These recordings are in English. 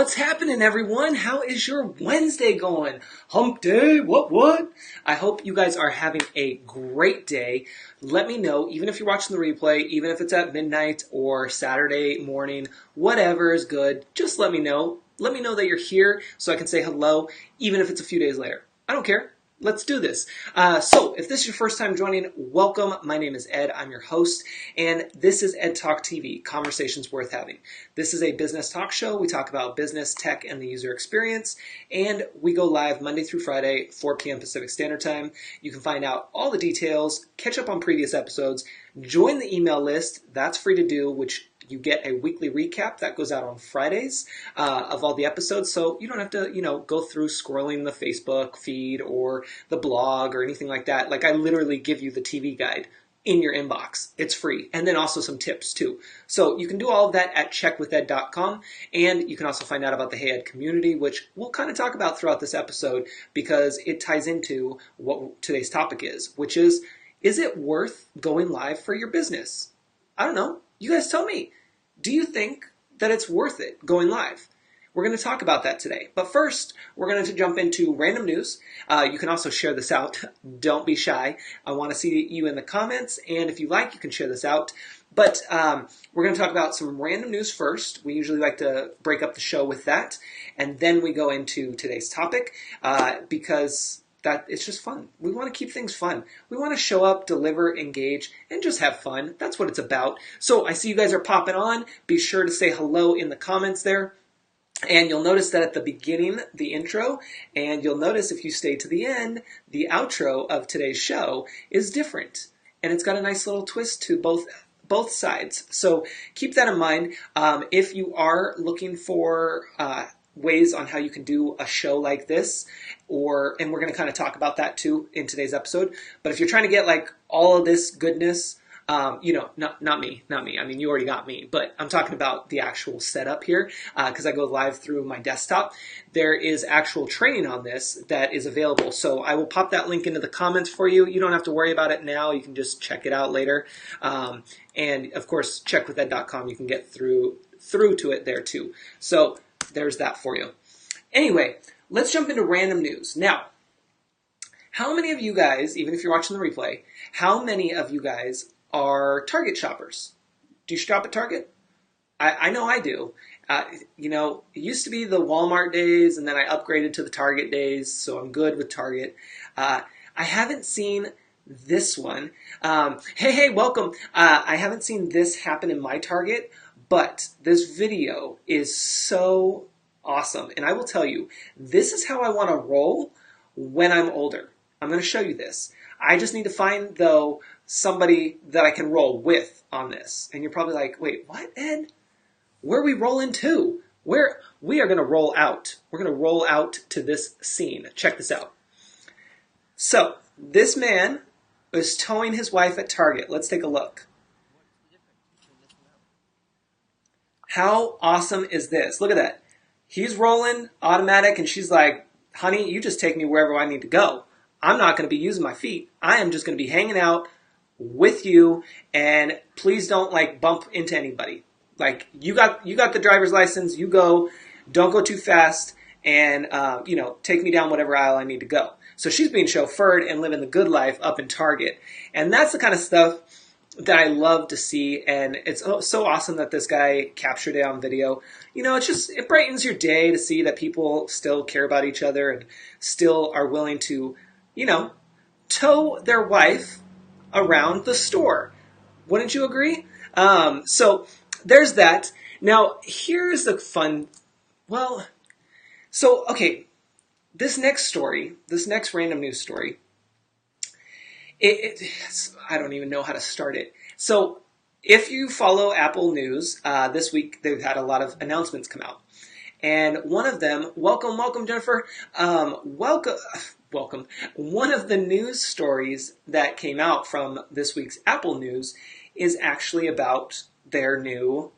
What's happening, everyone? How is your Wednesday going? Hump day? What? I hope you guys are having a great day. Let me know, even if you're watching the replay, even if it's at midnight or Saturday morning, whatever is good, just let me know. Let me know that you're here so I can say hello, even if it's a few days later. I don't care. Let's do this. So, if this is your first time joining, welcome. My name is Ed. I'm your host, and this is Ed Talk TV, Conversations Worth Having. This is a business talk show. We talk about business, tech, and the user experience, and we go live Monday through Friday, 4 p.m. Pacific Standard Time. You can find out all the details, catch up on previous episodes, join the email list. That's free to do, which you get a weekly recap that goes out on Fridays of all the episodes, so you don't have to, go through scrolling the Facebook feed or the blog or anything like that. Like, I literally give you the TV guide in your inbox. It's free. And then also some tips too. So you can do all of that at checkwithed.com. And you can also find out about the Hey Ed community, which we'll kind of talk about throughout this episode because it ties into what today's topic is, which is it worth going live for your business? I don't know. You guys tell me. Do you think that it's worth it going live? We're going to talk about that today. But first, we're going to jump into random news. You can also share this out. Don't be shy. I want to see you in the comments. And if you like, you can share this out. But we're going to talk about some random news first. We usually like to break up the show with that. And then we go into today's topic because that it's just fun. We want to keep things fun. We want to show up, deliver, engage, and just have fun. That's what it's about. So I see you guys are popping on. Be sure to say hello in the comments there. And you'll notice that at the beginning, the intro, and you'll notice if you stay to the end, the outro of today's show is different. And it's got a nice little twist to both sides. So keep that in mind. If you are looking for ways on how you can do a show like this, and we're going to kind of talk about that too in today's episode. But if you're trying to get like all of this goodness, not me. I mean, you already got me, but I'm talking about the actual setup here because I go live through my desktop. There is actual training on this that is available. So I will pop that link into the comments for you. You don't have to worry about it now. You can just check it out later. And of course, checkwithed.com. You can get through to it there too. So there's that for you. Anyway, let's jump into random news. Now, how many of you guys, even if you're watching the replay, how many of you guys are Target shoppers? Do you shop at Target? I know I do. It used to be the Walmart days, and then I upgraded to the Target days, so I'm good with Target. I haven't seen this one. Hey, welcome. I haven't seen this happen in my Target, but this video is so awesome. And I will tell you, this is how I want to roll when I'm older. I'm going to show you this. I just need to find, though, somebody that I can roll with on this. And you're probably like, wait, what, Ed? Where are we rolling to? We are going to roll out. We're going to roll out to this scene. Check this out. So, this man is towing his wife at Target. Let's take a look. How awesome is this? Look at that. He's rolling automatic, and she's like, honey, you just take me wherever I need to go. I'm not going to be using my feet. I am just going to be hanging out with you, and please don't bump into anybody. You got the driver's license. You go. Don't go too fast, and take me down whatever aisle I need to go. So she's being chauffeured and living the good life up in Target, and that's the kind of stuff that I love to see, and it's so awesome that this guy captured it on video. It brightens your day to see that people still care about each other and still are willing to, tow their wife around the store. Wouldn't you agree? So there's that. Now, here's the fun, okay, this next random news story, I don't even know how to start it. So if you follow Apple News, this week they've had a lot of announcements come out. And one of them, welcome Jennifer, welcome. One of the news stories that came out from this week's Apple News is actually about their new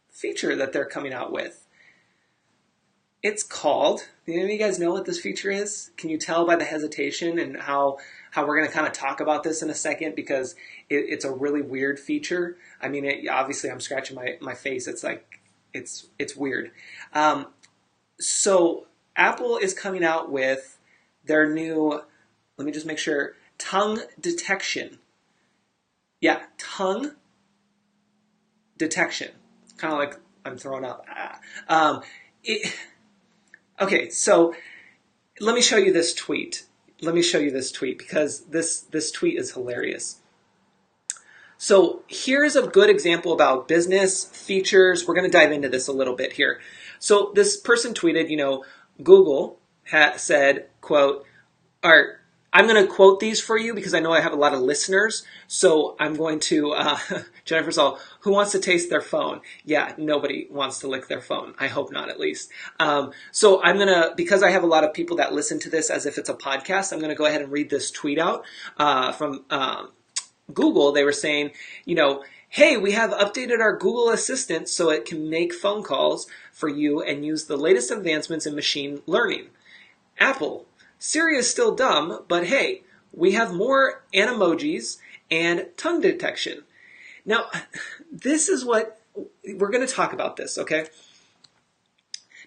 feature that they're coming out with. It's called, any of you guys know what this feature is? Can you tell by the hesitation and how we're going to kind of talk about this in a second, because it's a really weird feature. I mean, obviously I'm scratching my face. It's like, it's weird. So Apple is coming out with their new, let me just make sure, tongue detection. Yeah, tongue detection. Kind of like I'm throwing up. It, okay, so let me show you this tweet. Let me show you this tweet because this tweet is hilarious. So here's a good example about business features. We're going to dive into this a little bit here. So this person tweeted, Google said, quote, or I'm going to quote these for you because I know I have a lot of listeners. So I'm going to, Jennifer's all, who wants to taste their phone? Yeah, nobody wants to lick their phone. I hope not, at least. So I'm going to, because I have a lot of people that listen to this as if it's a podcast, I'm going to go ahead and read this tweet out from Google. They were saying, hey, we have updated our Google Assistant so it can make phone calls for you and use the latest advancements in machine learning. Apple, Siri is still dumb, but hey, we have more animojis and tongue detection. Now, this is what we're going to talk about this, okay?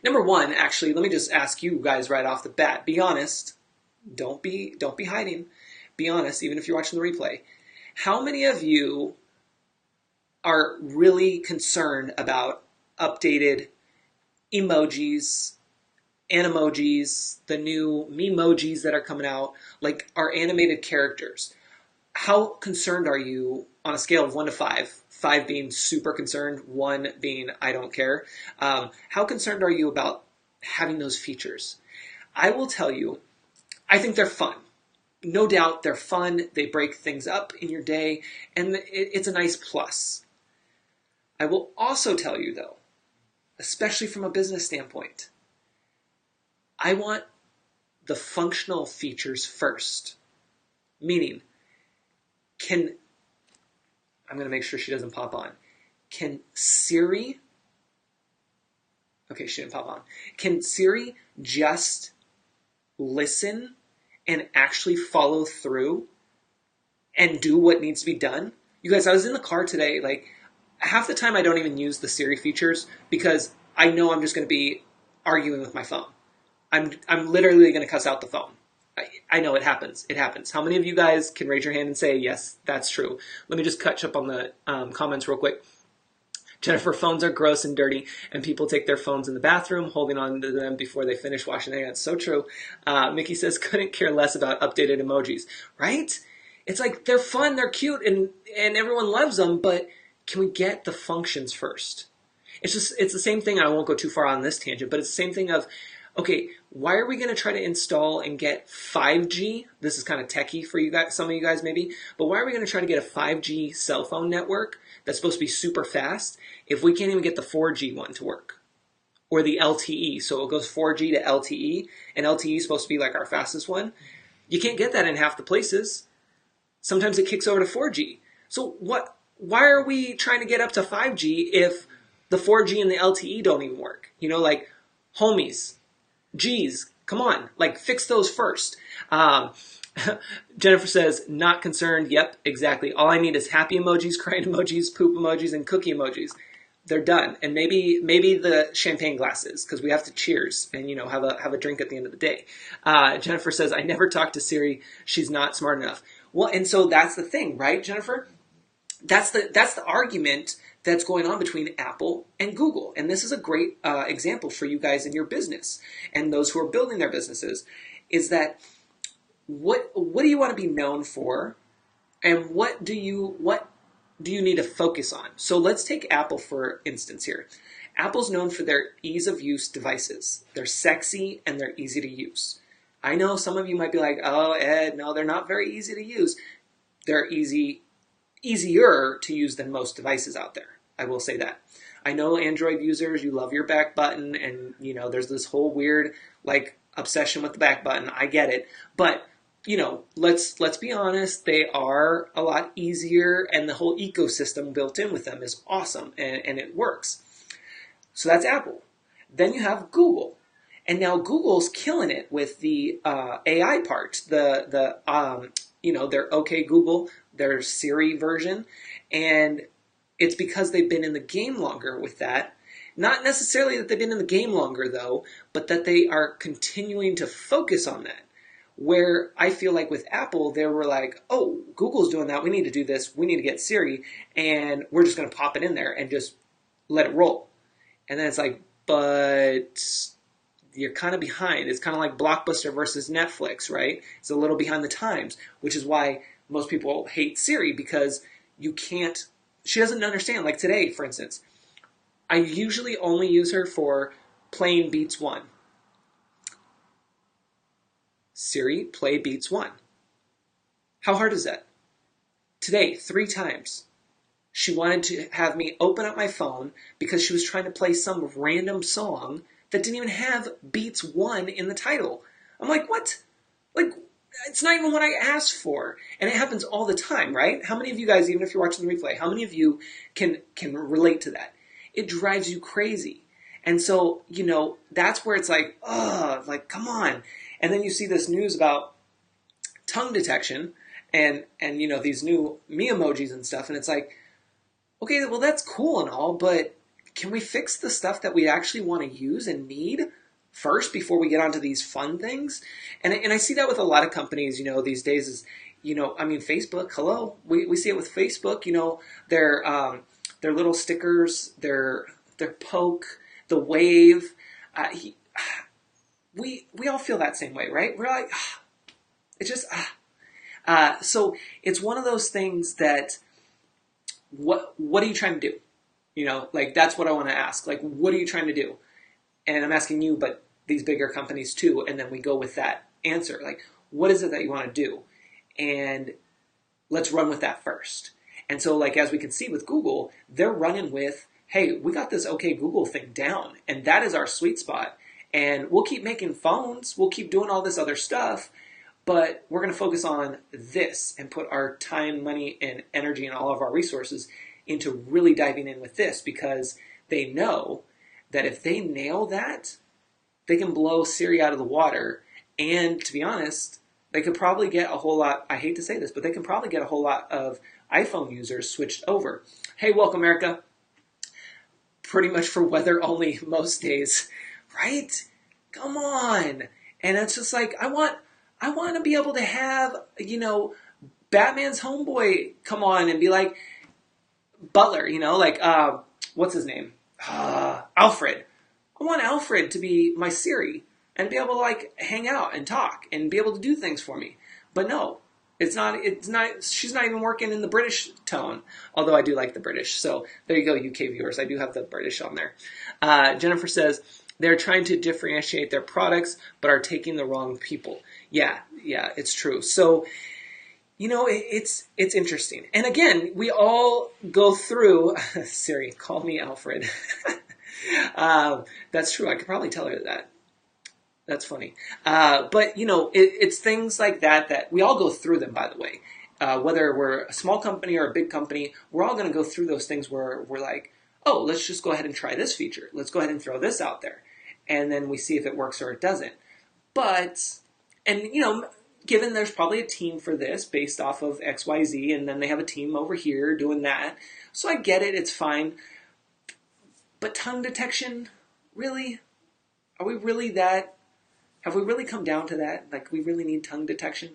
Number one, actually, let me just ask you guys right off the bat. Be honest. Don't be hiding. Be honest, even if you're watching the replay. How many of you are really concerned about updated emojis, animojis, the new memojis that are coming out, like our animated characters? How concerned are you on a scale of 1 to 5? 5 being super concerned, 1 being I don't care. How concerned are you about having those features? I will tell you, I think they're fun. No doubt they're fun. They break things up in your day, and it's a nice plus. I will also tell you, though, especially from a business standpoint, I want the functional features first. Meaning, I'm going to make sure she doesn't pop on. Can Siri, okay, she didn't pop on. Can Siri just listen and actually follow through and do what needs to be done? You guys, I was in the car today, like half the time I don't even use the Siri features because I know I'm just going to be arguing with my phone. I'm literally going to cuss out the phone. I know it happens. It happens. How many of you guys can raise your hand and say, yes, that's true? Let me just catch up on the comments real quick. Jennifer, phones are gross and dirty, and people take their phones in the bathroom, holding on to them before they finish washing their hands. So true. Mickey says, couldn't care less about updated emojis. Right? It's like, they're fun, they're cute, and everyone loves them, but can we get the functions first? It's the same thing. I won't go too far on this tangent, but it's the same thing of, okay, why are we going to try to install and get 5G? This is kind of techie for you guys, some of you guys maybe, but why are we going to try to get a 5G cell phone network that's supposed to be super fast if we can't even get the 4G one to work? Or the LTE, so it goes 4G to LTE, and LTE is supposed to be like our fastest one. You can't get that in half the places. Sometimes it kicks over to 4G. So why are we trying to get up to 5G if the 4G and the LTE don't even work? Like, homies, geez, come on, like fix those first. Jennifer says, not concerned. Yep, exactly. All I need is happy emojis, crying emojis, poop emojis, and cookie emojis. They're done. And maybe the champagne glasses, because we have to cheers and have a drink at the end of the day. Jennifer says, I never talked to Siri. She's not smart enough. Well, and so that's the thing, right, Jennifer? That's the argument that's going on between Apple and Google. And this is a great example for you guys in your business and those who are building their businesses, is that what do you want to be known for, and what do you need to focus on? So let's take Apple for instance here. Apple's known for their ease of use devices. They're sexy and they're easy to use. I know some of you might be like, oh, Ed, no, they're not very easy to use. They're easier to use than most devices out there. I will say that. I know Android users, you love your back button, and there's this whole weird obsession with the back button. I get it, but let's be honest, they are a lot easier, and the whole ecosystem built in with them is awesome, and it works. So that's Apple. Then you have Google. And now Google's killing it with the AI part, their OK Google, their Siri version, and it's because they've been in the game longer with that. Not necessarily that they've been in the game longer, though, but that they are continuing to focus on that. Where I feel like with Apple, they were like, oh, Google's doing that. We need to do this. We need to get Siri, and we're just going to pop it in there and just let it roll. And then it's like, but you're kind of behind. It's kind of like Blockbuster versus Netflix, right? It's a little behind the times, which is why most people hate Siri, because you can't, she doesn't understand. Like today, for instance, I usually only use her for playing Beats 1. Siri, play Beats 1. How hard is that? Today, 3 times. She wanted to have me open up my phone because she was trying to play some random song that didn't even have Beats 1 in the title. I'm like, what? Like, it's not even what I asked for. And it happens all the time, right? How many of you guys, even if you're watching the replay, how many of you can relate to that? It drives you crazy. And so, that's where it's like, ugh, like, come on. And then you see this news about tongue detection and these new me emojis and stuff, and it's like, okay, well, that's cool and all, but can we fix the stuff that we actually want to use and need first before we get onto these fun things? And I see that with a lot of companies, these days is, Facebook, hello, we see it with Facebook, their little stickers, their poke, the wave, we all feel that same way, right? We're like, it's just, so it's one of those things that, what are you trying to do? Like, that's what I want to ask. Like, what are you trying to do? And I'm asking you, but these bigger companies too, and then we go with that answer. Like, what is it that you want to do? And let's run with that first. And so, like, as we can see with Google, they're running with, hey, we got this OK Google thing down, and that is our sweet spot. And we'll keep making phones, we'll keep doing all this other stuff, but we're going to focus on this and put our time, money, and energy and all of our resources into really diving in with this, because they know that if they nail that, they can blow Siri out of the water. And to be honest, they could probably get a whole lot, I hate to say this, but they can probably get a whole lot of iPhone users switched over. Hey, welcome, Erica. Pretty much for weather only most days, right? Come on. And it's just like, I want to be able to have, Batman's homeboy come on and be like, Butler, what's his name? Alfred. I want Alfred to be my Siri and be able to, like, hang out and talk and be able to do things for me. But no, it's not, she's not even working in the British tone, although I do like the British. So there you go, UK viewers. I do have the British on there. Jennifer says, they're trying to differentiate their products, but are taking the wrong people. Yeah, it's true. So, it's interesting. And again, we all go through, Siri, call me Alfred. That's true. I could probably tell her that. That's funny. But, it's things like that we all go through them, by the way. Whether we're a small company or a big company, we're all going to go through those things where we're like, oh, let's just go ahead and try this feature. Let's go ahead and throw this out there. And then we see if it works or it doesn't. But, and, given there's probably a team for this based off of XYZ, and then they have a team over here doing that. So I get it, it's fine. But tongue detection, really? Are we really that? Have we really come down to that? Like, we really need tongue detection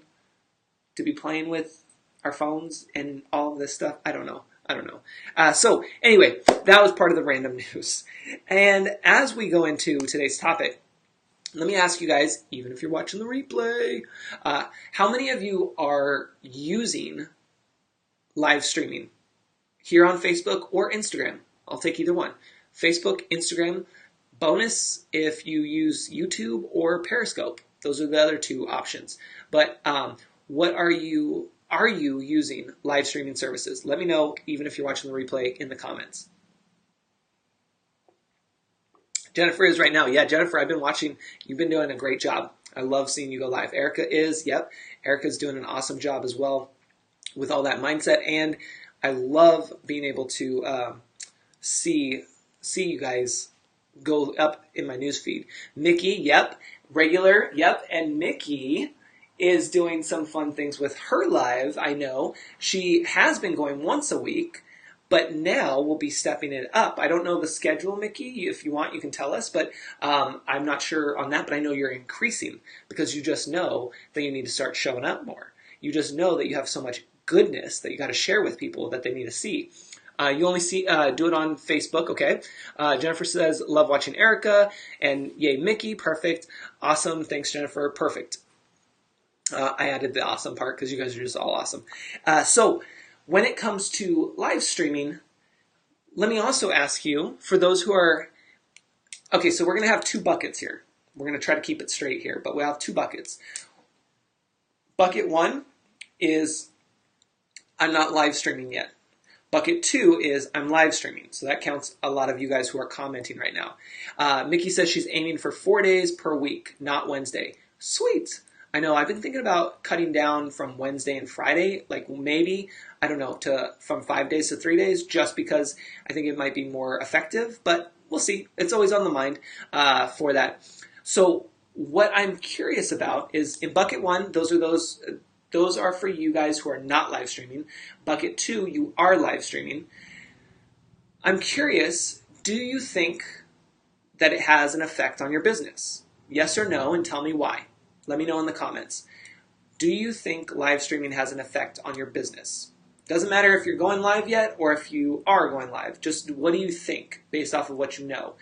to be playing with our phones and all of this stuff? I don't know. So anyway, that was part of the random news. And as we go into today's topic, let me ask you guys, even if you're watching the replay, how many of you are using live streaming here on Facebook or Instagram? I'll take either one. Facebook, Instagram. Bonus if you use YouTube or Periscope. Those are the other 2 options. But what are you using live streaming services? Let me know, even if you're watching the replay, in the comments. Jennifer is right now. Yeah, Jennifer, I've been watching. You've been doing a great job. I love seeing you go live. Erica is. Yep. Erica's doing an awesome job as well with all that mindset. And I love being able to see you guys go up in my newsfeed. Mickey, yep. Regular, yep. And Mickey is doing some fun things with her live. I know she has been going once a week, But now we'll be stepping it up. I don't know the schedule, Mickey. If you want, you can tell us, but I'm not sure on that. But I know you're increasing because you just know that you need to start showing up more. You just know that you have so much goodness that you got to share with people that they need to see. You only see do it on Facebook, okay? Jennifer says, love watching Erica, and yay, Mickey, perfect. Awesome, thanks, Jennifer, perfect. I added the awesome part because you guys are just all awesome. So when it comes to live streaming, let me also ask you, for those who are, okay, so we're going to have two buckets here. We're going to try to keep it straight here, but we have two buckets. Bucket one is I'm not live streaming yet. Bucket two is I'm live streaming. So that counts a lot of you guys who are commenting right now. Mickey says she's aiming for 4 days per week, not Wednesday. Sweet. I know I've been thinking about cutting down from Wednesday and Friday, like maybe, I don't know, from 5 days to 3 days, just because I think it might be more effective, but we'll see. It's always on the mind for that. So what I'm curious about is in bucket one, those are for you guys who are not live streaming. Bucket two, you are live streaming. I'm curious, do you think that it has an effect on your business? Yes or no, and tell me why. Let me know in the comments. Do you think live streaming has an effect on your business? Doesn't matter if you're going live yet or if you are going live. Just what do you think based off of what you know?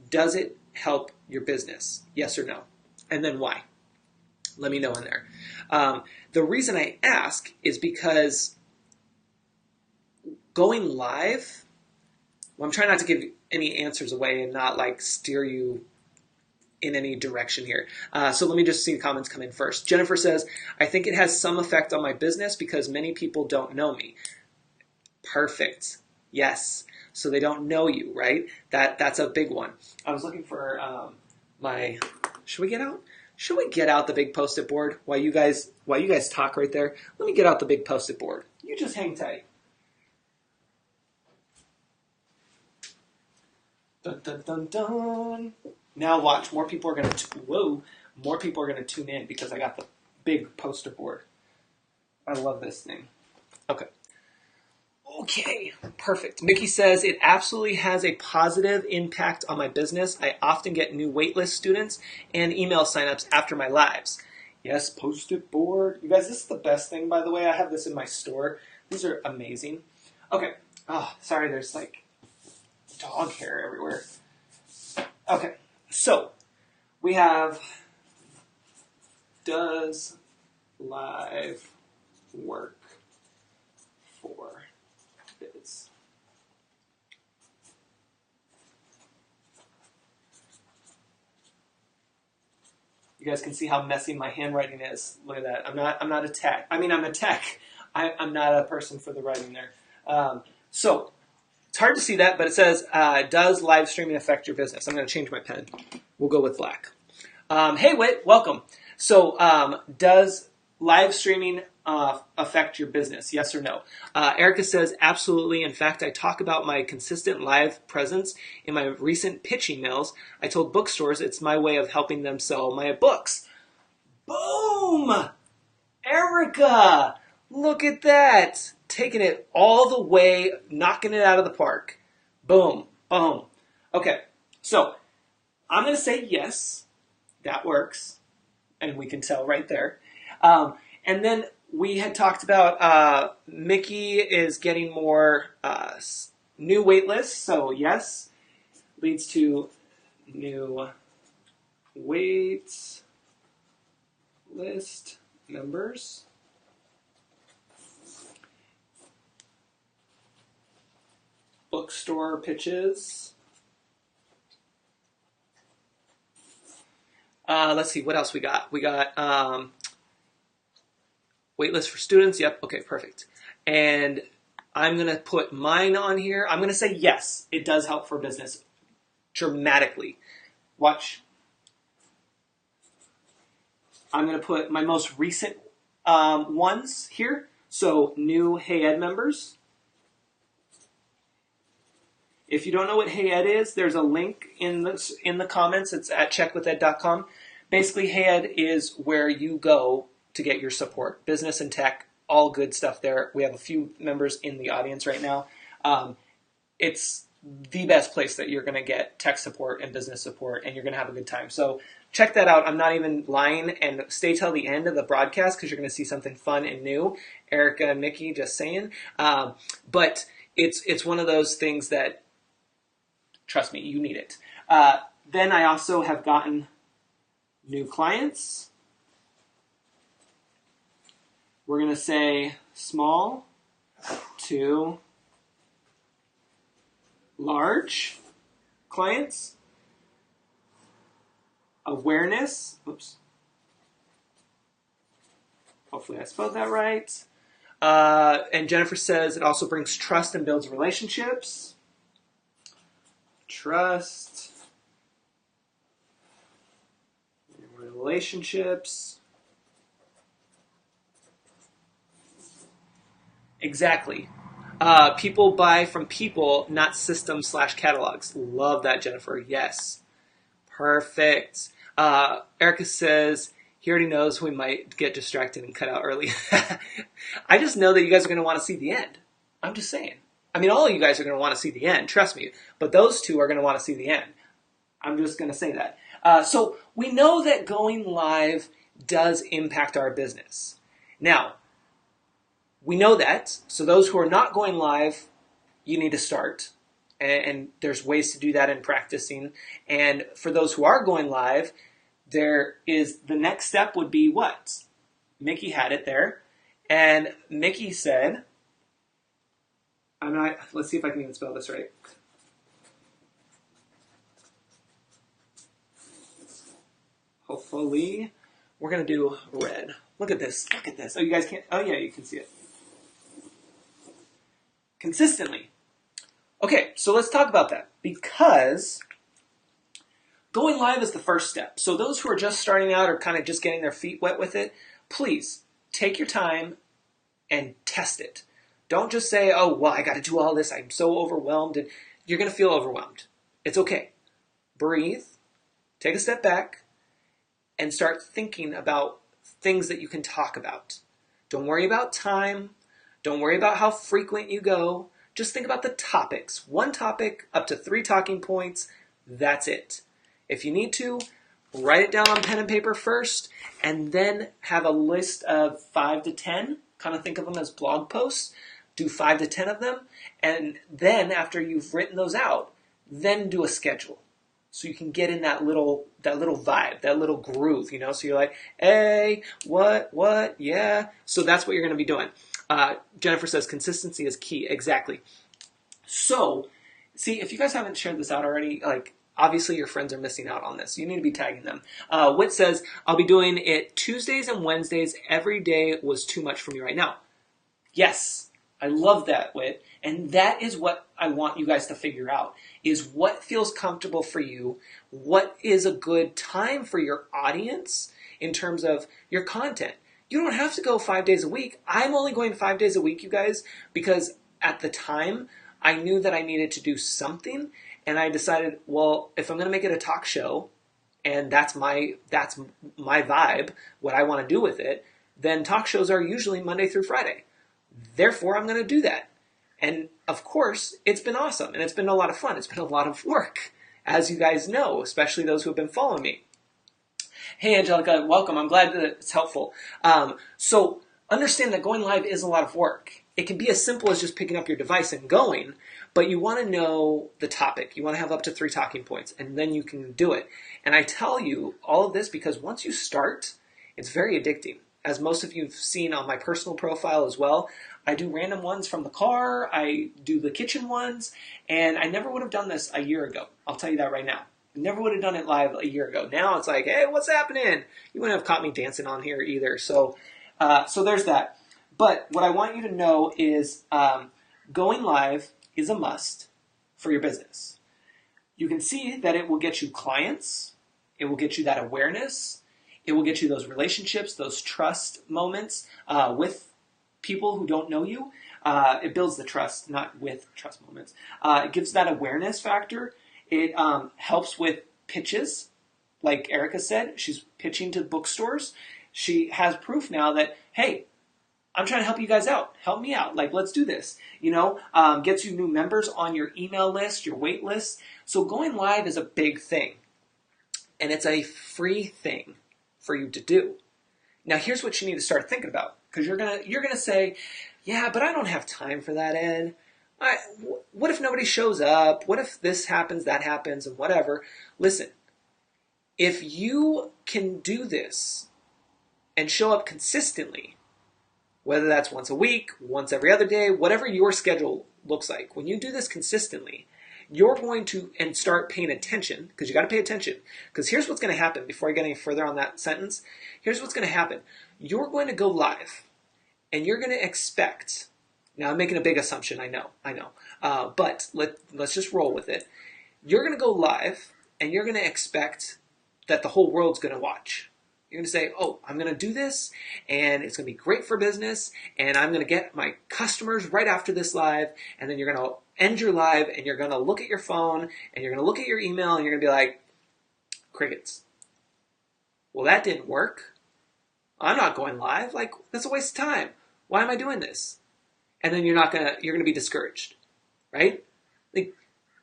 Does it help your business? Yes or no? And then why? Let me know in there. The reason I ask is because going live, well, I'm trying not to give any answers away and not like steer you in any direction here. So let me just see the comments come in first. Jennifer says, I think it has some effect on my business because many people don't know me. Perfect. Yes. So they don't know you, right? That's a big one. I was looking for should we get out? Should we get out the big Post-it board while you guys talk right there? Let me get out the big Post-it board. You just hang tight. Dun, dun, dun, dun. Now watch. More people are going to tune in because I got the big poster board. I love this thing. Okay, perfect. Mickey says, it absolutely has a positive impact on my business. I often get new waitlist students and email signups after my lives. Yes, post-it board. You guys, this is the best thing, by the way. I have this in my store. These are amazing. Okay. Oh, sorry, there's like dog hair everywhere. Okay, so we have, does live work for biz? You guys can see how messy my handwriting is. Look at that. I'm not a tech. I mean, I'm a tech. I'm not a person for the writing there. So it's hard to see that, but it says, does live streaming affect your business? I'm going to change my pen. We'll go with black. Hey, Whit, welcome. So does live streaming affect your business? Yes or no? Erica says, absolutely. In fact, I talk about my consistent live presence in my recent pitch emails. I told bookstores it's my way of helping them sell my books. Boom! Erica! Look at that! Taking it all the way, knocking it out of the park. Boom. Boom. Okay, so I'm going to say yes. That works. And we can tell right there. And then we had talked about Mickey is getting more new wait lists. So yes, leads to new wait list members. Bookstore pitches. Let's see, what else we got? We got waitlist for students. Yep, okay, perfect. And I'm going to put mine on here. I'm going to say yes, it does help for business dramatically. Watch. I'm going to put my most recent ones here. So new Hey Ed members. If you don't know what Hey Ed is, there's a link in the comments. It's at checkwithed.com. Basically, Hey Ed is where you go to get your support. Business and tech, all good stuff there. We have a few members in the audience right now. It's the best place that you're going to get tech support and business support, and you're going to have a good time. So check that out. I'm not even lying, and stay till the end of the broadcast because you're going to see something fun and new. Erica and Mickey, just saying. But it's one of those things that, trust me, you need it. Then I also have gotten new clients. We're going to say small to large clients. Awareness. Oops. Hopefully I spelled that right. And Jennifer says it also brings trust and builds relationships. Trust. Relationships. Exactly. People buy from people, not systems/catalogs. Love that, Jennifer. Yes. Perfect. Erica says he already knows we might get distracted and cut out early. I just know that you guys are going to want to see the end. I'm just saying. I mean, all of you guys are going to want to see the end, trust me. But those two are going to want to see the end. I'm just going to say that. So we know that going live does impact our business. Now, we know that. So those who are not going live, you need to start. And there's ways to do that in practicing. And for those who are going live, the next step would be what? Mickey had it there. And Mickey said, let's see if I can even spell this right. Hopefully, we're going to do red. Look at this. Look at this. Oh, you guys can't. Oh, yeah, you can see it. Consistently. Okay, so let's talk about that. Because going live is the first step. So those who are just starting out or kind of just getting their feet wet with it, please take your time and test it. Don't just say, oh, well, I got to do all this. I'm so overwhelmed. And you're going to feel overwhelmed. It's okay. Breathe. Take a step back. And start thinking about things that you can talk about. Don't worry about time. Don't worry about how frequent you go. Just think about the topics. One topic, up to 3 talking points. That's it. If you need to, write it down on pen and paper first, and then have a list of 5 to 10. Kind of think of them as blog posts. Do 5 to 10 of them. And then after you've written those out, then do a schedule. So you can get in that little vibe, that little groove, you know? So you're like, hey, what, yeah. So that's what you're going to be doing. Jennifer says consistency is key. Exactly. So, see, if you guys haven't shared this out already, like, obviously your friends are missing out on this. You need to be tagging them. Whit says, I'll be doing it Tuesdays and Wednesdays. Every day was too much for me right now. Yes, I love that, Whit. And that is what I want you guys to figure out, is what feels comfortable for you, what is a good time for your audience in terms of your content. You don't have to go 5 days a week. I'm only going 5 days a week, you guys, because at the time I knew that I needed to do something, and I decided, well, if I'm going to make it a talk show, and that's my vibe, what I want to do with it, then talk shows are usually Monday through Friday. Therefore, I'm going to do that. And of course, it's been awesome, and it's been a lot of fun. It's been a lot of work, as you guys know, especially those who have been following me. Hey, Angelica, welcome. I'm glad that it's helpful. So understand that going live is a lot of work. It can be as simple as just picking up your device and going, but you want to know the topic. You want to have up to 3 talking points, and then you can do it. And I tell you all of this because once you start, it's very addicting. As most of you have seen on my personal profile as well, I do random ones from the car, I do the kitchen ones, and I never would have done this a year ago. I'll tell you that right now. I never would have done it live a year ago. Now it's like, hey, what's happening? You wouldn't have caught me dancing on here either. So there's that. But what I want you to know is going live is a must for your business. You can see that it will get you clients. It will get you that awareness. It will get you those relationships, those trust moments with people who don't know you. It builds the trust, not with trust moments. It gives that awareness factor. It helps with pitches. Like Erica said, she's pitching to bookstores. She has proof now that, hey, I'm trying to help you guys out. Help me out. Like, let's do this. Gets you new members on your email list, your wait list. So going live is a big thing, and it's a free thing for you to do. Now, here's what you need to start thinking about, because you're gonna say, yeah, but I don't have time for that, Ed. What if nobody shows up? What if this happens, that happens, and whatever? Listen, if you can do this and show up consistently, whether that's once a week, once every other day, whatever your schedule looks like, when you do this consistently, you're going to and start paying attention, because you got to pay attention. Because here's what's going to happen before I get any further on that sentence. Here's what's going to happen. You're going to go live, and you're going to expect. Now, I'm making a big assumption. I know. But let's just roll with it. You're going to go live, and you're going to expect that the whole world's going to watch. You're going to say, oh, I'm going to do this, and it's going to be great for business, and I'm going to get my customers right after this live, and then you're going to end your live, and you're going to look at your phone, and you're going to look at your email, and you're going to be like, crickets. Well, that didn't work. I'm not going live. Like, that's a waste of time. Why am I doing this? And then you're going to be discouraged, right? Like,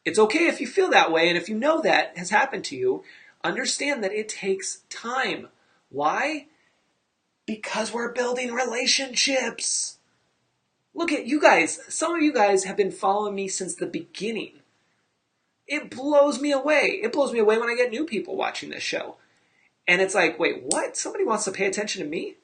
it's okay if you feel that way, and if you know that has happened to you, understand that it takes time. Why? Because we're building relationships. Look at you guys. Some of you guys have been following me since the beginning. It blows me away. It blows me away when I get new people watching this show. And it's like, wait, what? Somebody wants to pay attention to me?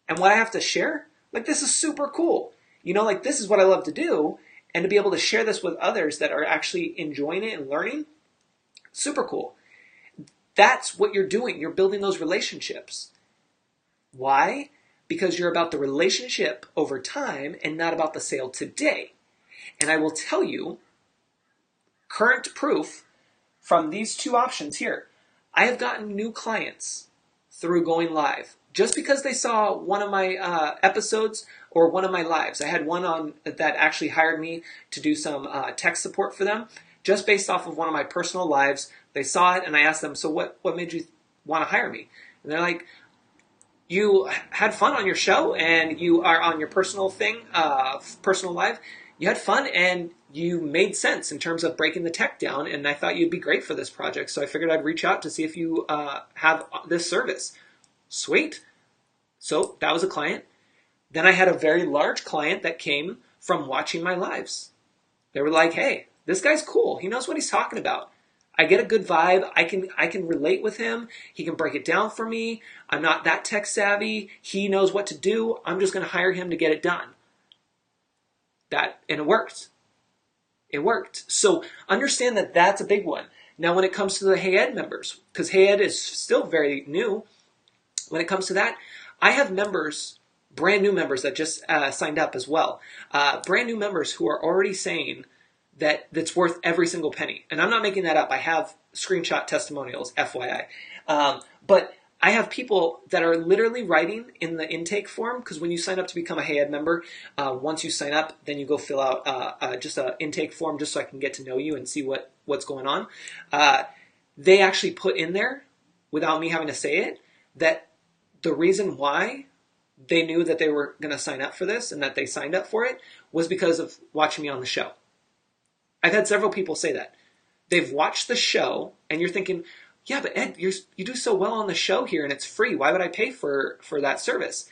And what I have to share? Like, this is super cool. Like, this is what I love to do. And to be able to share this with others that are actually enjoying it and learning, super cool. That's what you're doing. You're building those relationships. Why? Because you're about the relationship over time and not about the sale today. And I will tell you, current proof from these two options here. I have gotten new clients through going live just because they saw one of my episodes or one of my lives. I had one on that actually hired me to do some tech support for them just based off of one of my personal lives. They saw it, and I asked them, so what made you want to hire me? And they're like, you had fun on your show, and you are on your personal thing, personal live. You had fun, and you made sense in terms of breaking the tech down, and I thought you'd be great for this project, so I figured I'd reach out to see if you have this service. Sweet. So that was a client. Then I had a very large client that came from watching my lives. They were like, hey, this guy's cool. He knows what he's talking about. I get a good vibe. I can relate with him. He can break it down for me. I'm not that tech savvy. He knows what to do. I'm just going to hire him to get it done. And it worked. It worked. So understand that that's a big one. Now, when it comes to the Hey Ed members, because Hey Ed is still very new, when it comes to that, I have members, brand new members that just signed up as well. Brand new members who are already saying that's worth every single penny. And I'm not making that up. I have screenshot testimonials, FYI. But I have people that are literally writing in the intake form, because when you sign up to become a Hey Ed member, once you sign up, then you go fill out just an intake form just so I can get to know you and see what's going on. They actually put in there, without me having to say it, that the reason why they knew that they were going to sign up for this and that they signed up for it was because of watching me on the show. I've had several people say that. They've watched the show, and you're thinking, yeah, but Ed, you do so well on the show here, and it's free. Why would I pay for that service?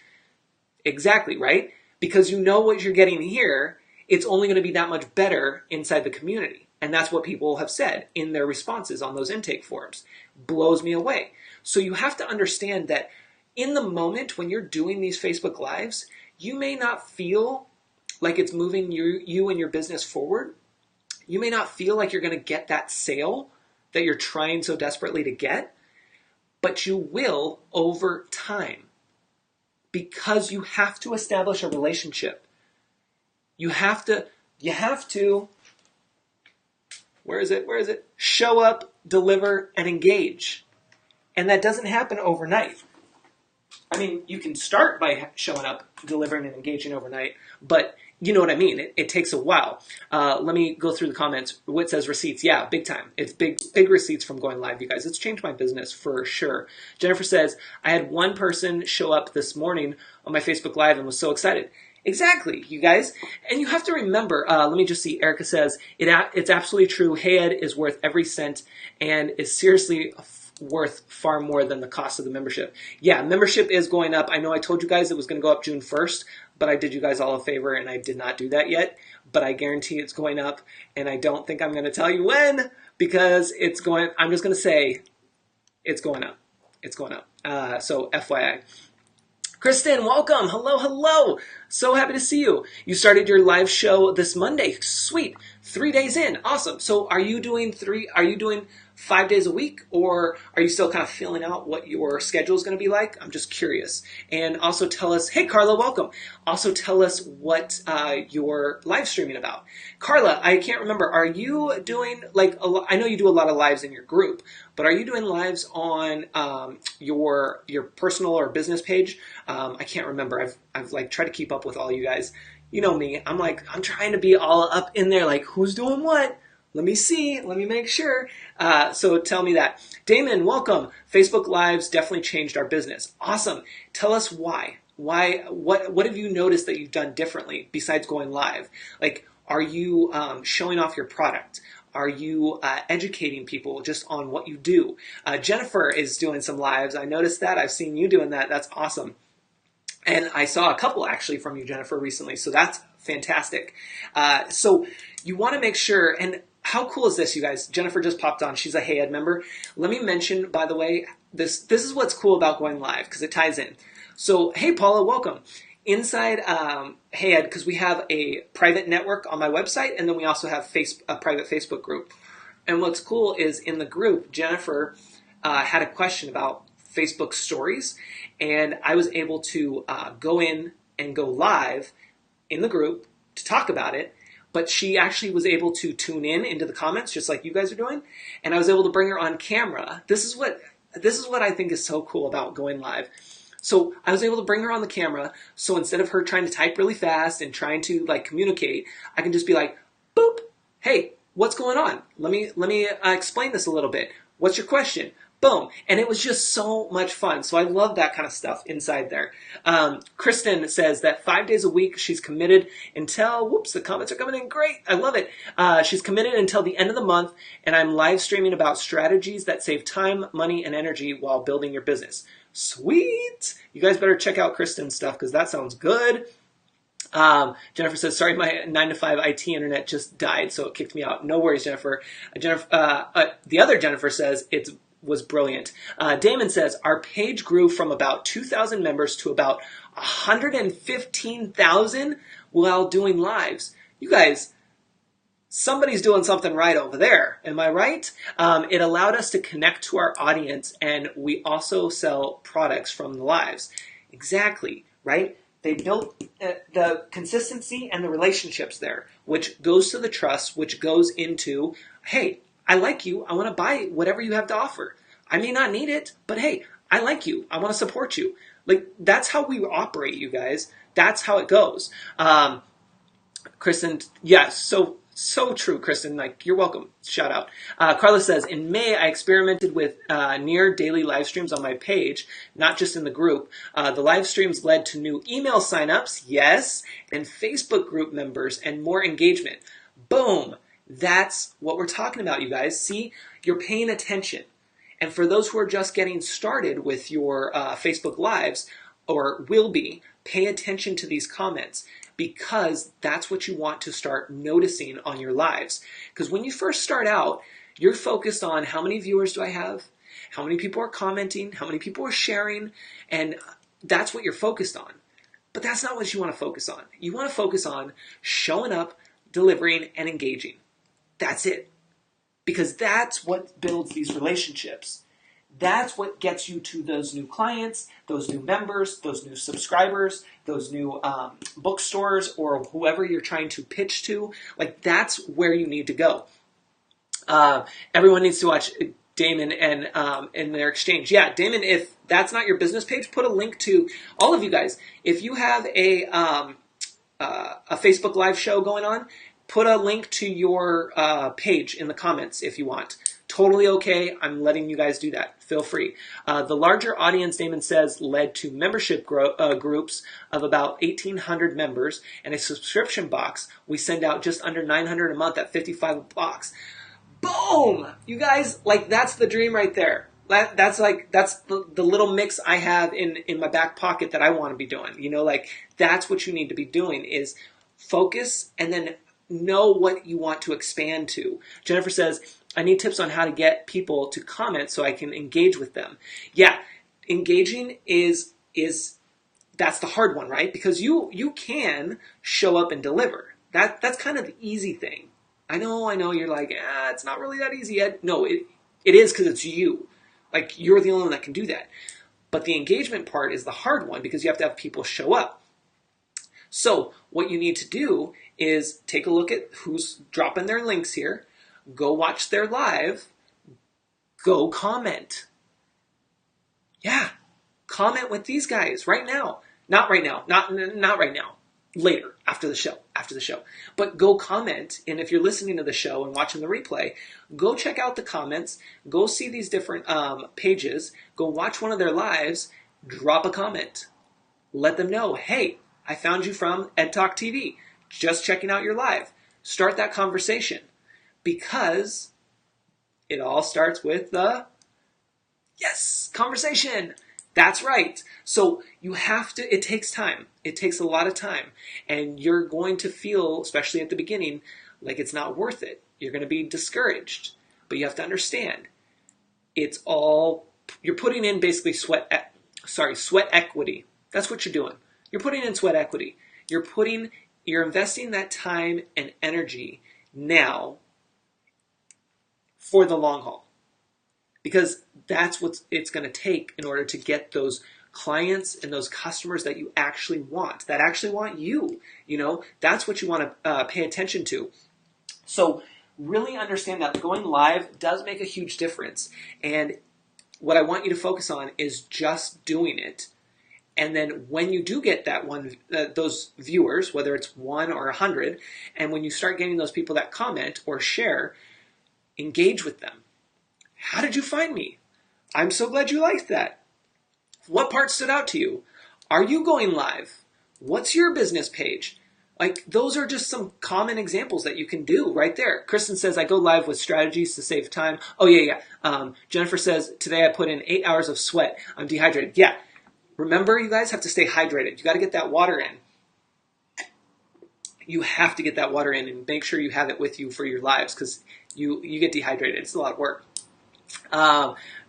Exactly, right? Because you know what you're getting here, it's only going to be that much better inside the community. And that's what people have said in their responses on those intake forms. Blows me away. So you have to understand that in the moment when you're doing these Facebook Lives, you may not feel like it's moving you and your business forward. You may not feel like you're going to get that sale that you're trying so desperately to get, but you will over time, because you have to establish a relationship. You have to, where is it? Show up, deliver, and engage. And that doesn't happen overnight. I mean, you can start by showing up, delivering, and engaging overnight, but you know what I mean. It takes a while. Let me go through the comments. What says receipts? Yeah, big time. It's big receipts from going live, you guys. It's changed my business for sure. Jennifer says, I had one person show up this morning on my Facebook Live and was so excited. Exactly, you guys. And you have to remember, let me just see, Erica says, it's absolutely true. Hey Ed is worth every cent and is seriously worth far more than the cost of the membership. Yeah, membership is going up. I know I told you guys it was going to go up June 1st, but I did you guys all a favor and I did not do that yet. But I guarantee it's going up, and I don't think I'm going to tell you when, because I'm just going to say it's going up. It's going up. So FYI. Kristen, welcome. Hello, hello. So happy to see you. You started your live show this Monday. Sweet. 3 days in. Awesome. So are you doing 5 days a week, or are you still kind of feeling out what your schedule is going to be like? I'm just curious. And also tell us, hey, Carla, welcome. Also tell us what you're live streaming about. Carla, I can't remember. Are you doing, I know you do a lot of lives in your group, but are you doing lives on your personal or business page? I can't remember. I've tried to keep up with all you guys. You know me. I'm trying to be all up in there, like who's doing what. Let me see. Let me make sure. So tell me that. Damon, welcome. Facebook Lives definitely changed our business. Awesome. Tell us why. Why? What have you noticed that you've done differently besides going live? Like, are you showing off your product? Are you educating people just on what you do? Jennifer is doing some lives. I noticed that. I've seen you doing that. That's awesome. And I saw a couple actually from you, Jennifer, recently. So that's fantastic. So you want to make sure, and how cool is this, you guys? Jennifer just popped on. She's a Hey Ed member. Let me mention, by the way, this is what's cool about going live, because it ties in. So, hey, Paula, welcome. Inside Hey Ed, because we have a private network on my website, and then we also have a private Facebook group. And what's cool is in the group, Jennifer had a question about Facebook stories, and I was able to go in and go live in the group to talk about it, but she actually was able to tune in into the comments just like you guys are doing, and I was able to bring her on camera. This is what I think is so cool about going live. So I was able to bring her on the camera, so instead of her trying to type really fast and trying to communicate, I can just be like, boop, hey, what's going on? Let me explain this a little bit. What's your question? Boom. And it was just so much fun. So I love that kind of stuff inside there. Kristen says that 5 days a week she's committed until, whoops, the comments are coming in great. I love it. She's committed until the end of the month, and I'm live streaming about strategies that save time, money, and energy while building your business. Sweet. You guys better check out Kristen's stuff because that sounds good. Jennifer says, sorry, my 9 to 5 IT internet just died, so it kicked me out. No worries, Jennifer. The other Jennifer says it was brilliant. Damon says, our page grew from about 2,000 members to about 115,000 while doing lives. You guys, somebody's doing something right over there. Am I right? It allowed us to connect to our audience, and we also sell products from the lives. Exactly, right? They built the consistency and the relationships there, which goes to the trust, which goes into, hey, I like you. I want to buy whatever you have to offer. I may not need it, but hey, I like you. I want to support you. That's how we operate, you guys. That's how it goes. Kristen, yes, so true, Kristen. You're welcome. Shout out. Carla says, in May, I experimented with near daily live streams on my page, not just in the group. The live streams led to new email signups, yes, and Facebook group members and more engagement. Boom. That's what we're talking about, you guys. See, you're paying attention. And for those who are just getting started with your Facebook Lives, or will be, pay attention to these comments, because that's what you want to start noticing on your lives. Because when you first start out, you're focused on how many viewers do I have, how many people are commenting, how many people are sharing, and that's what you're focused on. But that's not what you want to focus on. You want to focus on showing up, delivering, and engaging. That's it. Because that's what builds these relationships. That's what gets you to those new clients, those new members, those new subscribers, those new bookstores, or whoever you're trying to pitch to. That's where you need to go. Everyone needs to watch Damon and their exchange. Yeah, Damon, if that's not your business page, put a link to all of you guys. If you have a a Facebook Live show going on, put a link to your page in the comments if you want. Totally okay. I'm letting you guys do that. Feel free. The larger audience, Damon says, led to membership groups of about 1,800 members and a subscription box. We send out just under 900 a month at 55 a box. Boom! You guys, like, that's the dream right there. That's the little mix I have in my back pocket that I want to be doing. You know, like, that's what you need to be doing is focus and then know what you want to expand to. Jennifer says, I need tips on how to get people to comment so I can engage with them. Yeah, engaging is that's the hard one, right? Because you can show up and deliver. That's kind of the easy thing. I know, you're like, it's not really that easy yet. No, it is because it's you. Like, you're the only one that can do that. But the engagement part is the hard one because you have to have people show up. So what you need to do is take a look at who's dropping their links here, go watch their live, go comment. Yeah, comment with these guys right now. Not right now, not right now. Later, after the show. But go comment, and if you're listening to the show and watching the replay, go check out the comments, go see these different pages, go watch one of their lives, drop a comment. Let them know, hey, I found you from EdTalk TV, just checking out your live. Start that conversation, because it all starts with the conversation. That's right. So you have to, it takes time. It takes a lot of time. And you're going to feel, especially at the beginning, like it's not worth it. You're going to be discouraged. But you have to understand, it's all, you're putting in basically sweat equity. That's what you're doing. You're putting in sweat equity. You're investing that time and energy now for the long haul. Because that's what it's going to take in order to get those clients and those customers that you actually want, that actually want you. You know, that's what you want to pay attention to. So really understand that going live does make a huge difference. And what I want you to focus on is just doing it. And then when you do get that those viewers, whether it's 1 or 100, and when you start getting those people that comment or share, engage with them. How did you find me? I'm so glad you liked that. What part stood out to you? Are you going live? What's your business page? Like, those are just some common examples that you can do right there. Kristen says, I go live with strategies to save time. Oh, yeah. Jennifer says, today I put in 8 hours of sweat. I'm dehydrated. Yeah. Remember, you guys have to stay hydrated. You got to get that water in. You have to get that water in and make sure you have it with you for your lives because you get dehydrated. It's a lot of work.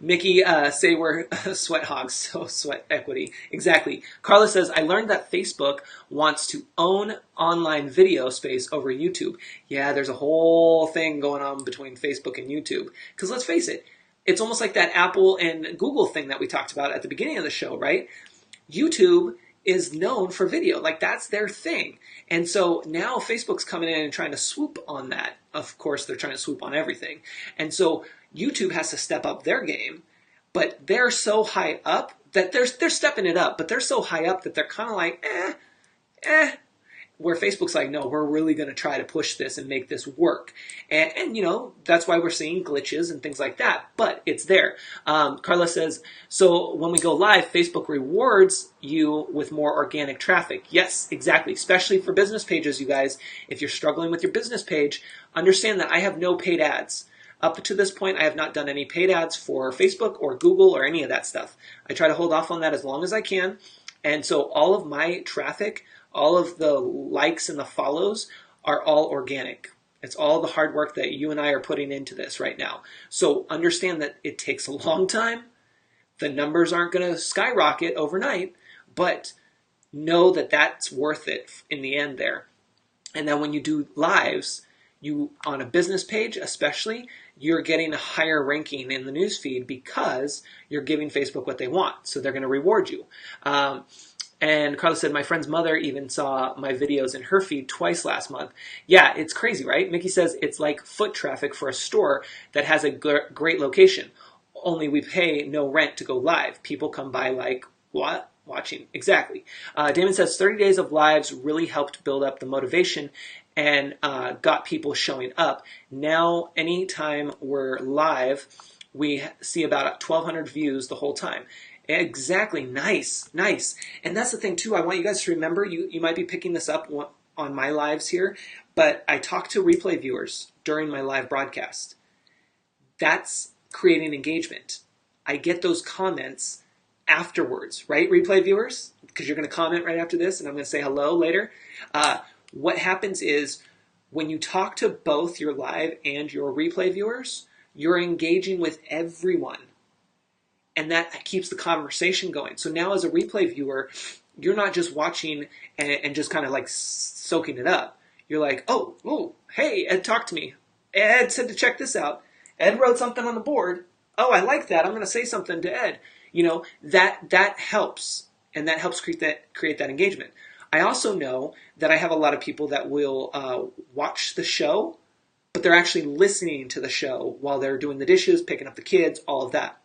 Mickey, say we're sweat hogs, so sweat equity. Exactly. Carla says, I learned that Facebook wants to own online video space over YouTube. Yeah, there's a whole thing going on between Facebook and YouTube. Because let's face it, it's almost like that Apple and Google thing that we talked about at the beginning of the show, right? YouTube is known for video. Like, that's their thing. And so now Facebook's coming in and trying to swoop on that. Of course, they're trying to swoop on everything. And so YouTube has to step up their game, but they're so high up that they're stepping it up, but they're so high up that they're kind of like, where Facebook's like, no, we're really going to try to push this and make this work. And you know, that's why we're seeing glitches and things like that, but it's there. Carla says, so when we go live, Facebook rewards you with more organic traffic. Yes, exactly. Especially for business pages, you guys. If you're struggling with your business page, understand that I have no paid ads. Up to this point, I have not done any paid ads for Facebook or Google or any of that stuff. I try to hold off on that as long as I can. And so all of my traffic, all of the likes and the follows are all organic. It's all the hard work that you and I are putting into this right now. So understand that it takes a long time. The numbers aren't going to skyrocket overnight, but know that that's worth it in the end there. And then when you do lives, you on a business page especially, you're getting a higher ranking in the newsfeed because you're giving Facebook what they want. So they're going to reward you. And Carla said, my friend's mother even saw my videos in her feed twice last month. Yeah, it's crazy, right? Mickey says it's like foot traffic for a store that has a great location. Only we pay no rent to go live. People come by like, what? watching. Exactly. Damon says 30 days of lives really helped build up the motivation and got people showing up. Now, anytime we're live, we see about 1,200 views the whole time. Exactly. Nice. Nice. And that's the thing, too. I want you guys to remember, you might be picking this up on my lives here, but I talk to replay viewers during my live broadcast. That's creating engagement. I get those comments afterwards, right, replay viewers? Because you're going to comment right after this, and I'm going to say hello later. What happens is when you talk to both your live and your replay viewers, you're engaging with everyone. And that keeps the conversation going. So now as a replay viewer, you're not just watching and just kind of like soaking it up. You're like, oh, hey, Ed talked to me. Ed said to check this out. Ed wrote something on the board. Oh, I like that. I'm going to say something to Ed. You know, that helps, and that helps create that engagement. I also know that I have a lot of people that will watch the show, but they're actually listening to the show while they're doing the dishes, picking up the kids, all of that.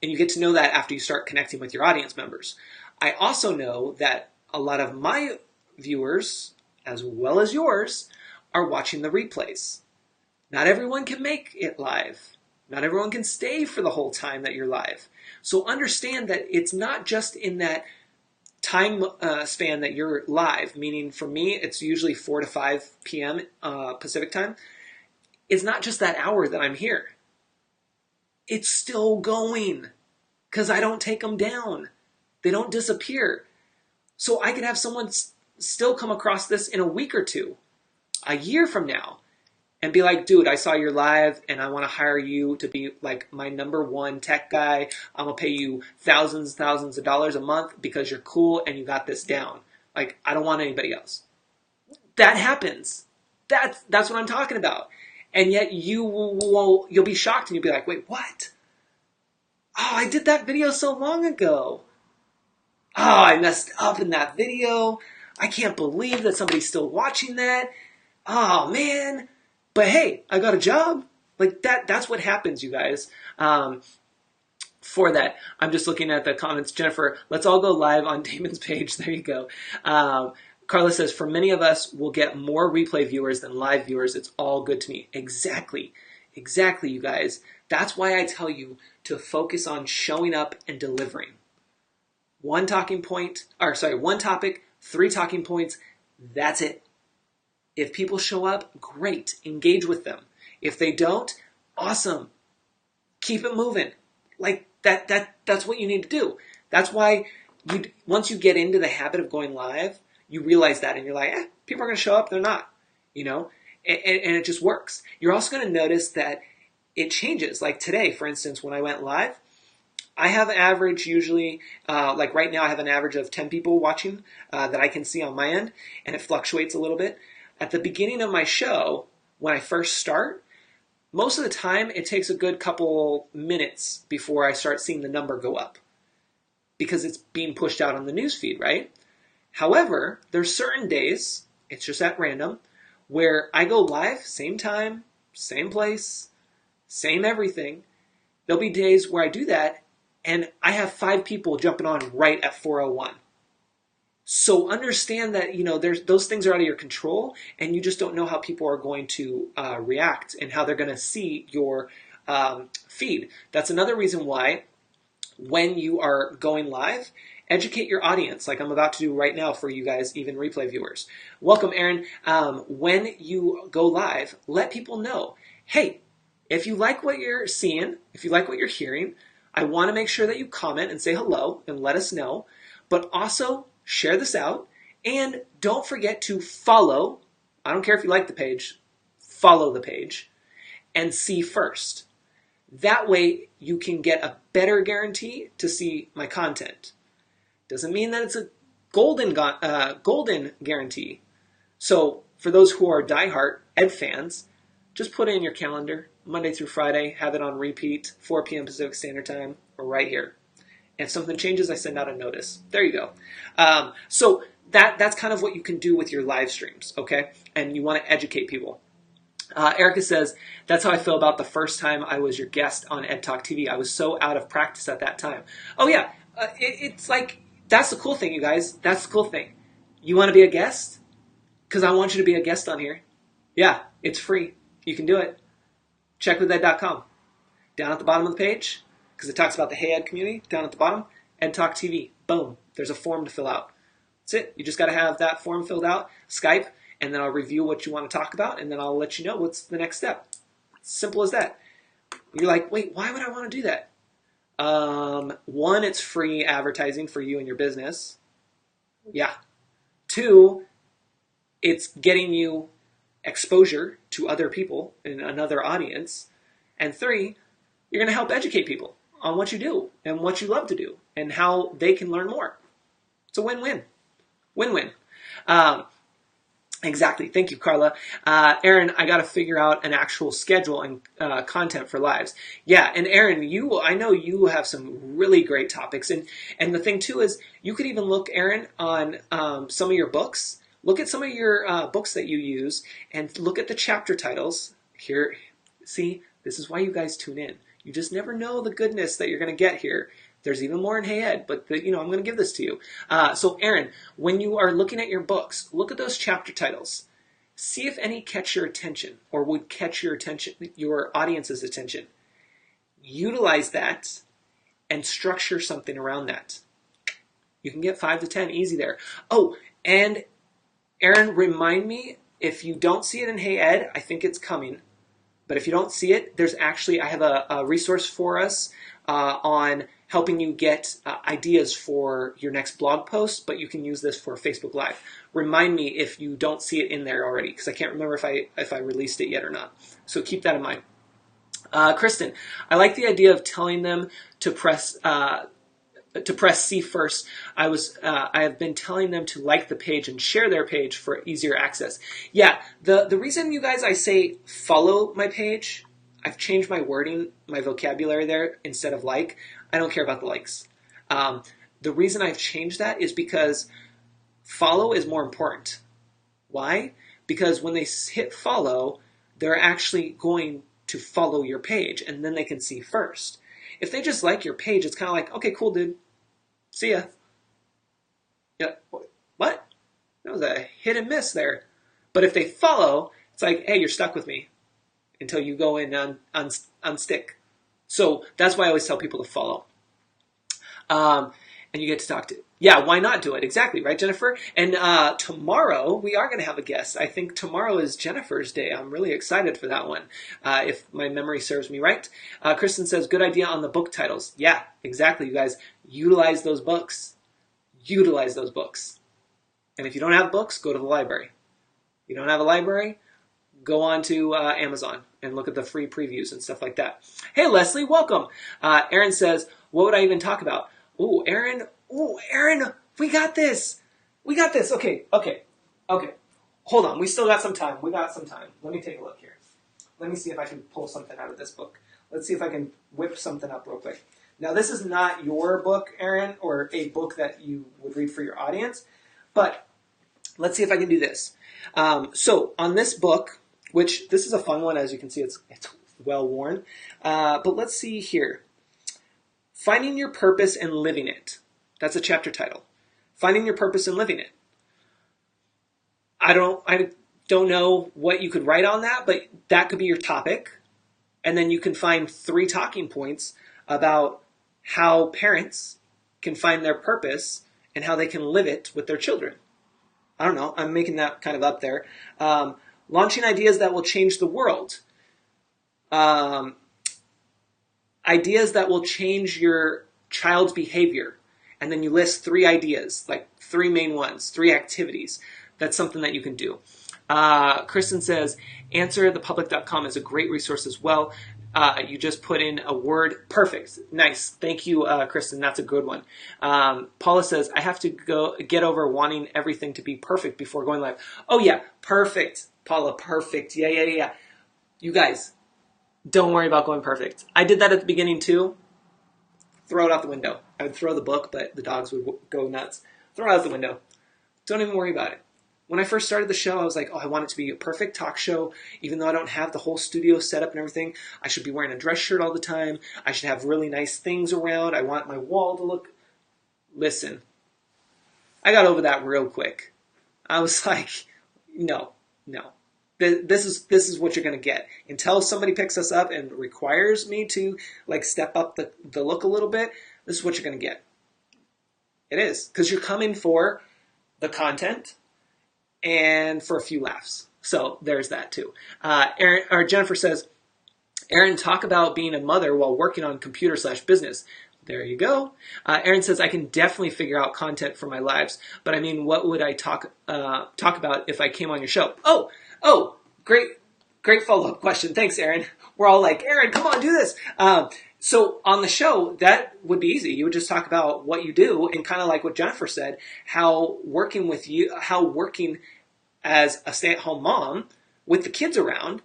And you get to know that after you start connecting with your audience members. I also know that a lot of my viewers, as well as yours, are watching the replays. Not everyone can make it live. Not everyone can stay for the whole time that you're live. So understand that it's not just in that time span that you're live, meaning for me, it's usually 4 to 5 p.m. Pacific time. It's not just that hour that I'm here. It's still going because I don't take them down. They don't disappear. So I could have someone still come across this in a week or two, a year from now, and be like, dude, I saw your live and I want to hire you to be like my number one tech guy. I'm going to pay you thousands of dollars a month because you're cool and you got this down. Like, I don't want anybody else. That happens. That's what I'm talking about. And yet you'll be shocked and you'll be like, wait, what? Oh, I did that video so long ago. Oh, I messed up in that video. I can't believe that somebody's still watching that. Oh, man. But hey, I got a job. Like that's what happens, you guys. For that, I'm just looking at the comments. Jennifer, let's all go live on Damon's page. There you go. Carla says, for many of us, we'll get more replay viewers than live viewers. It's all good to me. Exactly, you guys. That's why I tell you to focus on showing up and delivering. One topic, 3 talking points. That's it. If people show up, great. Engage with them. If they don't, awesome. Keep it moving. Like that's what you need to do. That's why once you get into the habit of going live, you realize that and you're like, people are going to show up. They're not, and it just works. You're also going to notice that it changes. Like today, for instance, when I went live, I have an average usually, like right now I have an average of 10 people watching that I can see on my end, and it fluctuates a little bit. At the beginning of my show, when I first start, most of the time it takes a good couple minutes before I start seeing the number go up because it's being pushed out on the newsfeed, right? However, there's certain days, it's just at random, where I go live, same time, same place, same everything. There'll be days where I do that and I have 5 people jumping on right at 4:01. So understand that, those things are out of your control and you just don't know how people are going to react and how they're going to see your feed. That's another reason why when you are going live, educate your audience like I'm about to do right now for you guys, even replay viewers. Welcome, Aaron. When you go live, let people know, hey, if you like what you're seeing, if you like what you're hearing, I want to make sure that you comment and say hello and let us know, but also share this out, and don't forget to follow. I don't care if you like the page, follow the page, and see first. That way you can get a better guarantee to see my content. Doesn't mean that it's a golden guarantee. So for those who are diehard Ed fans, just put it in your calendar, Monday through Friday, have it on repeat, 4 p.m. Pacific Standard Time, or right here. If something changes, I send out a notice. There you go. So that's kind of what you can do with your live streams, okay? And you want to educate people. Erica says, that's how I feel about the first time I was your guest on Ed Talk TV. I was so out of practice at that time. Oh, yeah. It's like, that's the cool thing, you guys. That's the cool thing. You want to be a guest? Because I want you to be a guest on here. Yeah, it's free. You can do it. Checkwithed.com. Down at the bottom of the page, because it talks about the Hey Ed community, down at the bottom, Ed Talk TV. Boom. There's a form to fill out. That's it. You just got to have that form filled out, Skype, and then I'll review what you want to talk about, and then I'll let you know what's the next step. Simple as that. You're like, wait, why would I want to do that? One, it's free advertising for you and your business. Yeah. Two, it's getting you exposure to other people in another audience. And three, you're going to help educate people on what you do and what you love to do and how they can learn more. It's a win-win. Win-win. Exactly. Thank you, Carla. Aaron, I got to figure out an actual schedule and content for lives. Yeah, and Aaron, I know you have some really great topics. And the thing, too, is you could even look, Aaron, on some of your books. Look at some of your books that you use and look at the chapter titles. Here, see, this is why you guys tune in. You just never know the goodness that you're going to get here. There's even more in Hey Ed, but I'm going to give this to you. So Aaron, when you are looking at your books, look at those chapter titles. See if any catch your attention or would catch your attention, your audience's attention. Utilize that and structure something around that. You can get 5 to 10 easy there. Oh, and Aaron, remind me, if you don't see it in Hey Ed, I think it's coming. But if you don't see it, I have a resource for us on helping you get ideas for your next blog post, but you can use this for Facebook Live. Remind me if you don't see it in there already, because I can't remember if I released it yet or not. So keep that in mind. Kristen, I like the idea of telling them to press C first. I have been telling them to like the page and share their page for easier access. Yeah, the reason, you guys, I say follow my page, I've changed my wording, my vocabulary there instead of like. I don't care about the likes. The reason I've changed that is because follow is more important. Why? Because when they hit follow, they're actually going to follow your page, and then they can see first. If they just like your page, it's kind of like, okay, cool, dude. See ya. Yeah. What? That was a hit and miss there. But if they follow, it's like, hey, you're stuck with me until you go in on stick. So that's why I always tell people to follow. And you get to talk to. Yeah, why not do it? Exactly, right, Jennifer? And tomorrow, we are going to have a guest. I think tomorrow is Jennifer's day. I'm really excited for that one, if my memory serves me right. Kristen says, good idea on the book titles. Yeah, exactly, you guys. Utilize those books. Utilize those books. And if you don't have books, go to the library. You don't have a library, go on to Amazon and look at the free previews and stuff like that. Hey, Leslie, welcome. Aaron says, what would I even talk about? Ooh, Aaron, we got this. We got this. Okay. Hold on, we still got some time. Let me take a look here. Let me see if I can pull something out of this book. Let's see if I can whip something up real quick. Now, this is not your book, Aaron, or a book that you would read for your audience, but let's see if I can do this. So on this book, which this is a fun one, as you can see, it's well worn. But let's see here. Finding Your Purpose and Living It. That's a chapter title. Finding Your Purpose and Living It. I don't know what you could write on that, but that could be your topic. And then you can find 3 talking points about how parents can find their purpose and how they can live it with their children. I don't know. I'm making that kind of up there. Launching ideas that will change the world. Ideas that will change your child's behavior. And then you list 3 ideas, like 3 main ones, 3 activities. That's something that you can do. Kristen says, answerthepublic.com is a great resource as well. You just put in a word. Perfect. Nice. Thank you, Kristen. That's a good one. Paula says, I have to go get over wanting everything to be perfect before going live. Oh, yeah. Perfect. Paula, perfect. Yeah. You guys, don't worry about going perfect. I did that at the beginning, too. Throw it out the window. I would throw the book, but the dogs would go nuts. Throw it out the window. Don't even worry about it. When I first started the show, I was like, I want it to be a perfect talk show. Even though I don't have the whole studio set up and everything, I should be wearing a dress shirt all the time. I should have really nice things around. I want my wall to look Listen, I got over that real quick. I was like, no, no. This is what you're gonna get until somebody picks us up and requires me to like step up the look a little bit. This is what you're gonna get. It is because you're coming for the content and for a few laughs. So there's that too. Aaron or Jennifer says, Aaron, talk about being a mother while working on computer/business. There you go. Aaron says, I can definitely figure out content for my lives, but I mean, what would I talk about if I came on your show? Oh, great follow-up question. Thanks, Aaron. We're all like, Aaron, come on, do this. So on the show, that would be easy. You would just talk about what you do and kind of like what Jennifer said, how working as a stay-at-home mom with the kids around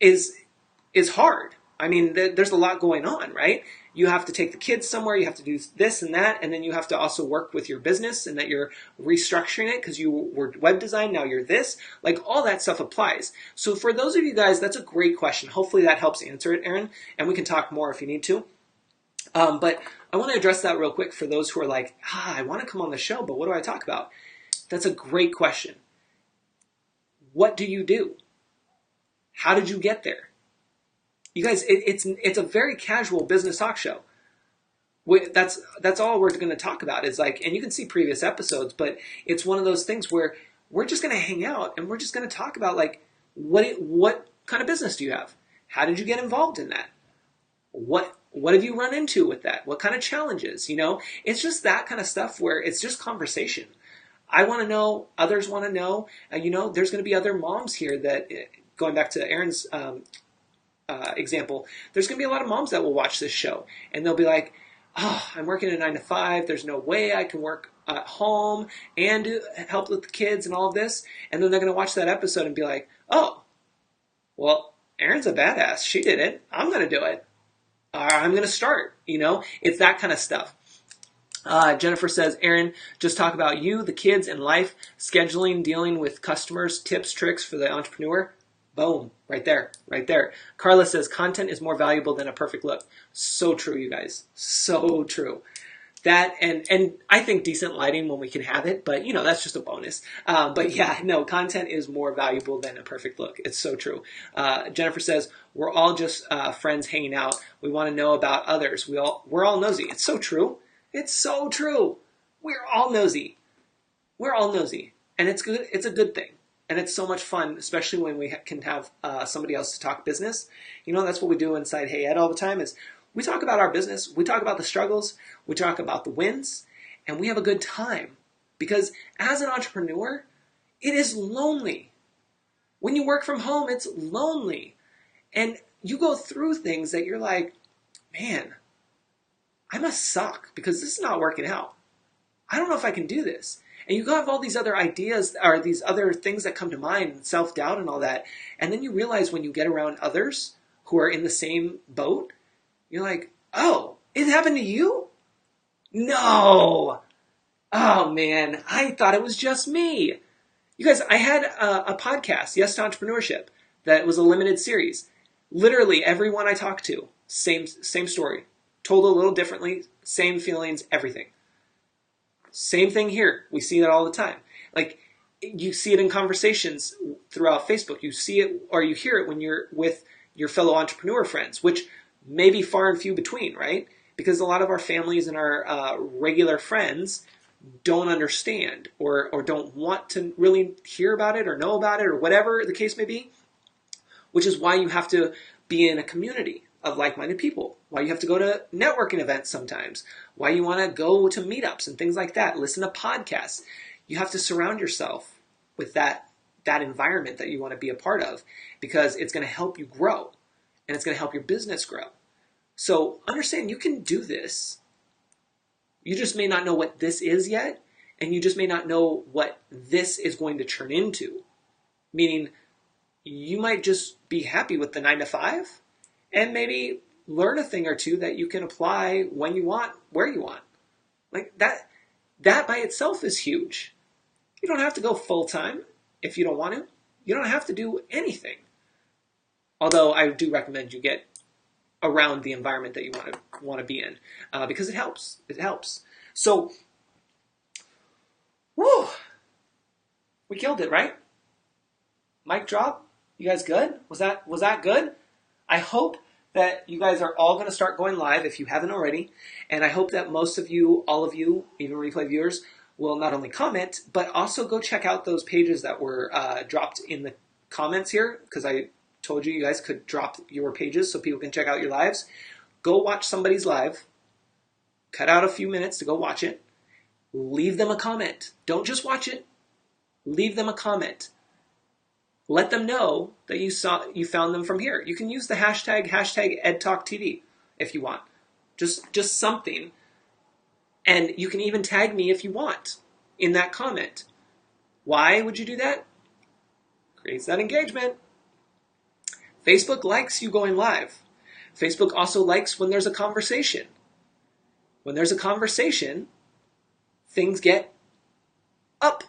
is hard. I mean, there's a lot going on, right? You have to take the kids somewhere, you have to do this and that, and then you have to also work with your business and that you're restructuring it because you were web design, now you're this. Like all that stuff applies. So for those of you guys, that's a great question. Hopefully that helps answer it, Aaron, and we can talk more if you need to. But I want to address that real quick for those who are like, I want to come on the show, but what do I talk about? That's a great question. What do you do? How did you get there? You guys, it's a very casual business talk show. That's all we're going to talk about is like, and you can see previous episodes, but it's one of those things where we're just going to hang out and we're just going to talk about like, what kind of business do you have? How did you get involved in that? What have you run into with that? What kind of challenges? It's just that kind of stuff where it's just conversation. I want to know, others want to know. There's going to be other moms here that, going back to Aaron's example, there's going to be a lot of moms that will watch this show and they'll be like, I'm working a 9 to 5. There's no way I can work at home and help with the kids and all of this. And then they're going to watch that episode and be like, oh, well, Erin's a badass. She did it. I'm going to do it. I'm going to start. It's that kind of stuff. Jennifer says, Aaron, just talk about you, the kids, and life, scheduling, dealing with customers, tips, tricks for the entrepreneur. Boom. Right there. Carla says, content is more valuable than a perfect look. So true, you guys. So true. That, and I think decent lighting when we can have it, but that's just a bonus. But yeah, no, content is more valuable than a perfect look. It's so true. Jennifer says, we're all just friends hanging out. We want to know about others. We're all nosy. It's so true. It's so true. We're all nosy. And it's good. It's a good thing. And it's so much fun, especially when we can have somebody else to talk business. That's what we do inside Hey Ed all the time is we talk about our business, we talk about the struggles, we talk about the wins, and we have a good time. Because as an entrepreneur, it is lonely. When you work from home, it's lonely. And you go through things that you're like, man, I must suck because this is not working out. I don't know if I can do this. And you have all these other ideas or these other things that come to mind, self-doubt and all that. And then you realize when you get around others who are in the same boat, you're like, oh, it happened to you? No. Oh, man, I thought it was just me. You guys, I had a podcast, Yes to Entrepreneurship, that was a limited series. Literally everyone I talked to, same story. Told a little differently, same feelings, everything. Same thing here. We see that all the time. Like, you see it in conversations throughout Facebook. You see it or you hear it when you're with your fellow entrepreneur friends, which may be far and few between, right? Because a lot of our families and our regular friends don't understand or don't want to really hear about it or know about it or whatever the case may be, which is why you have to be in a community of like-minded people, why you have to go to networking events sometimes, why you want to go to meetups and things like that, listen to podcasts. You have to surround yourself with that environment that you want to be a part of because it's going to help you grow and it's going to help your business grow. So understand you can do this. You just may not know what this is yet, and you just may not know what this is going to turn into. Meaning, you might just be happy with the 9 to 5, and maybe learn a thing or two that you can apply when you want, where you want. Like that by itself is huge. You don't have to go full-time if you don't want to. You don't have to do anything. Although I do recommend you get around the environment that you want to be in because it helps. It helps. So Woo! We killed it, right? Mic drop. You guys good? Was that good? I hope that you guys are all going to start going live if you haven't already, and I hope that most of you, all of you, even replay viewers, will not only comment but also go check out those pages that were dropped in the comments here, because I told you guys could drop your pages so people can check out your lives. Go watch somebody's live. Cut out a few minutes to go watch it. Leave them a comment. Don't just watch it. Leave them a comment. Let them know that you found them from here. You can use the hashtag EdTalkTV if you want. Just something. And you can even tag me if you want in that comment. Why would you do that? Creates that engagement. Facebook likes you going live. Facebook also likes when there's a conversation. When there's a conversation, things get up.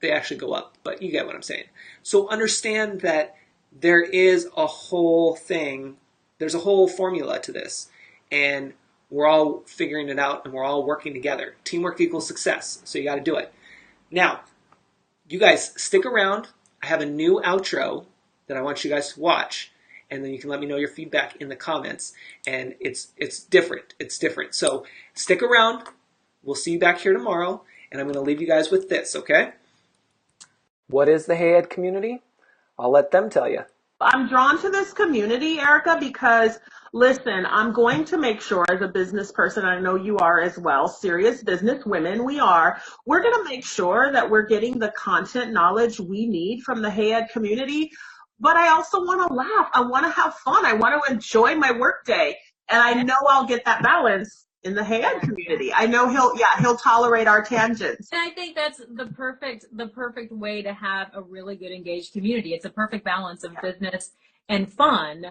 They actually go up, but you get what I'm saying. So understand that there is a whole thing, there's a whole formula to this, and we're all figuring it out and we're all working together. Teamwork equals success, so you got to do it. Now, you guys stick around. I have a new outro that I want you guys to watch, and then you can let me know your feedback in the comments, and it's different. It's different. So stick around. We'll see you back here tomorrow, and I'm going to leave you guys with this, okay? What is the Hey Ed community? I'll let them tell you. I'm drawn to this community, Erica, because listen, I'm going to make sure as a business person, I know you are as well, serious business women we are, we're going to make sure that we're getting the content knowledge we need from the Hey Ed community. But I also want to laugh. I want to have fun. I want to enjoy my workday. And I know I'll get that balance in the Hey Ed community. I know he'll tolerate our tangents. And I think that's the perfect way to have a really good engaged community. It's a perfect balance of business and fun.